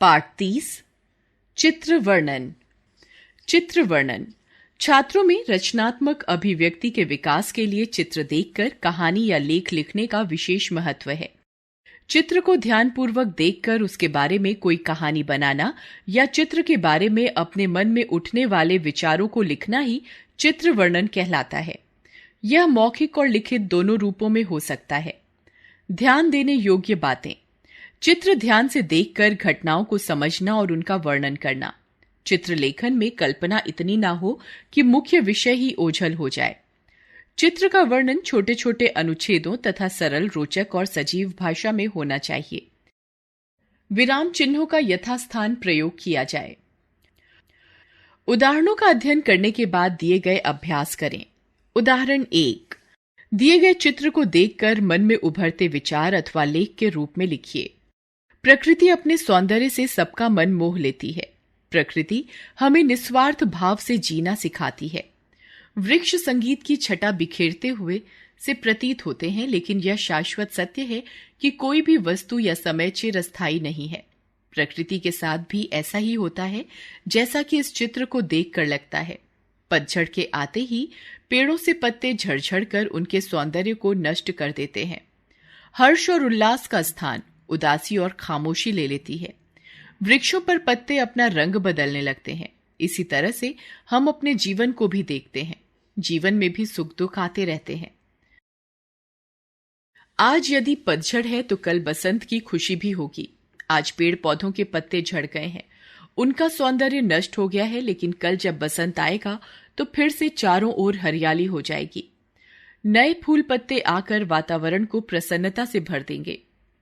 पाठ 30 चित्र वर्णन। चित्र वर्णन छात्रों में रचनात्मक अभिव्यक्ति के विकास के लिए चित्र देखकर कहानी या लेख लिखने का विशेष महत्व है। चित्र को ध्यानपूर्वक देखकर उसके बारे में कोई कहानी बनाना या चित्र के बारे में अपने मन में उठने वाले विचारों को लिखना ही चित्र वर्णन कहलाता है। यह मौखिक और लिखित दोनों रूपों में हो सकता है। ध्यान देने योग्य बातें। चित्र ध्यान से देखकर घटनाओं को समझना और उनका वर्णन करना। चित्र लेखन में कल्पना इतनी ना हो कि मुख्य विषय ही ओझल हो जाए। चित्र का वर्णन छोटे छोटे अनुच्छेदों तथा सरल, रोचक और सजीव भाषा में होना चाहिए। विराम चिन्हों का यथास्थान प्रयोग किया जाए। उदाहरणों का अध्ययन करने के बाद दिए गए अभ्यास करें। उदाहरण 1। दिए गए चित्र को देखकर मन में उभरते विचार अथवा लेख के रूप में लिखिए। प्रकृति अपने सौंदर्य से सबका मन मोह लेती है। प्रकृति हमें निस्वार्थ भाव से जीना सिखाती है। वृक्ष संगीत की छटा बिखेरते हुए से प्रतीत होते हैं, लेकिन यह शाश्वत सत्य है कि कोई भी वस्तु या समय चिरस्थायी नहीं है। प्रकृति के साथ भी ऐसा ही होता है, जैसा कि इस चित्र को देखकर लगता है। पतझड़ के आते ही पेड़ों से पत्ते झड़झड़ कर उनके सौंदर्य को नष्ट कर देते हैं। हर्ष और उल्लास का स्थान उदासी और खामोशी ले लेती है। वृक्षों पर पत्ते अपना रंग बदलने लगते हैं। इसी तरह से हम अपने जीवन को भी देखते हैं। जीवन में भी सुख दुख आते रहते हैं। आज यदि पतझड़ है तो कल बसंत की खुशी भी होगी। आज पेड़ पौधों के पत्ते झड़ गए हैं, उनका सौंदर्य नष्ट हो गया है, लेकिन कल जब बसंत आएगा तो फिर से चारों ओर हरियाली हो जाएगी। नए फूल पत्ते आकर वातावरण को प्रसन्नता से भर देंगे।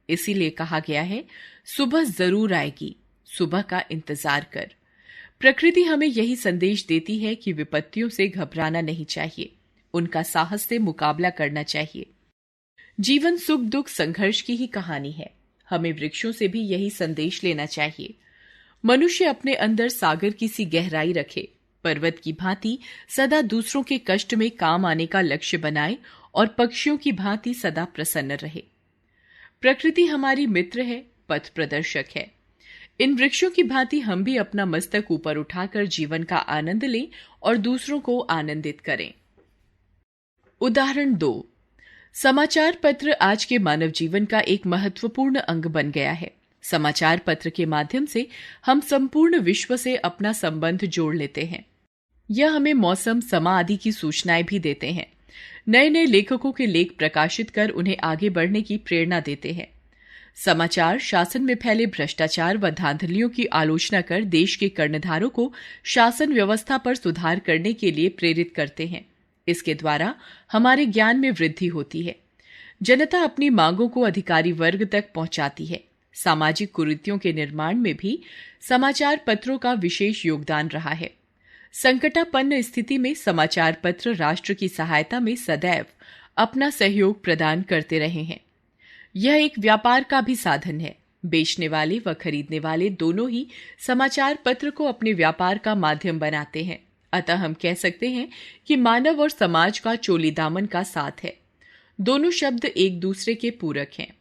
इसीलिए कहा गया है, सुबह जरूर आएगी, सुबह का इंतजार कर। प्रकृति हमें यही संदेश देती है कि विपत्तियों से घबराना नहीं चाहिए, उनका साहस से मुकाबला करना चाहिए। जीवन सुख दुख संघर्ष की ही कहानी है। हमें वृक्षों से भी यही संदेश लेना चाहिए। मनुष्य अपने अंदर सागर की सी गहराई रखे, पर्वत की भांति सदा दूसरों के कष्ट में काम आने का लक्ष्य बनाए और पक्षियों की भांति सदा प्रसन्न रहे। प्रकृति हमारी मित्र है, पथ प्रदर्शक है। इन वृक्षों की भांति हम भी अपना मस्तक ऊपर उठाकर जीवन का आनंद लें और दूसरों को आनंदित करें। उदाहरण 2। समाचार पत्र आज के मानव जीवन का एक महत्वपूर्ण अंग बन गया है। समाचार पत्र के माध्यम से हम संपूर्ण विश्व से अपना संबंध जोड़ लेते हैं। यह हमें मौसम, समा आदि की सूचनाएं भी देते हैं। नए नए लेखकों के लेख प्रकाशित कर उन्हें आगे बढ़ने की प्रेरणा देते हैं। समाचार शासन में फैले भ्रष्टाचार व धांधलियों की आलोचना कर देश के कर्णधारों को शासन व्यवस्था पर सुधार करने के लिए प्रेरित करते हैं। इसके द्वारा हमारे ज्ञान में वृद्धि होती है। जनता अपनी मांगों को अधिकारी वर्ग तक पहुंचाती है। सामाजिक कुरीतियों के निर्माण में भी समाचार पत्रों का विशेष योगदान रहा है। संकटापन्न स्थिति में समाचार पत्र राष्ट्र की सहायता में सदैव अपना सहयोग प्रदान करते रहे हैं। यह एक व्यापार का भी साधन है। बेचने वाले व खरीदने वाले दोनों ही समाचार पत्र को अपने व्यापार का माध्यम बनाते हैं। अतः हम कह सकते हैं कि मानव और समाज का चोली दामन का साथ है। दोनों शब्द एक दूसरे के पूरक हैं।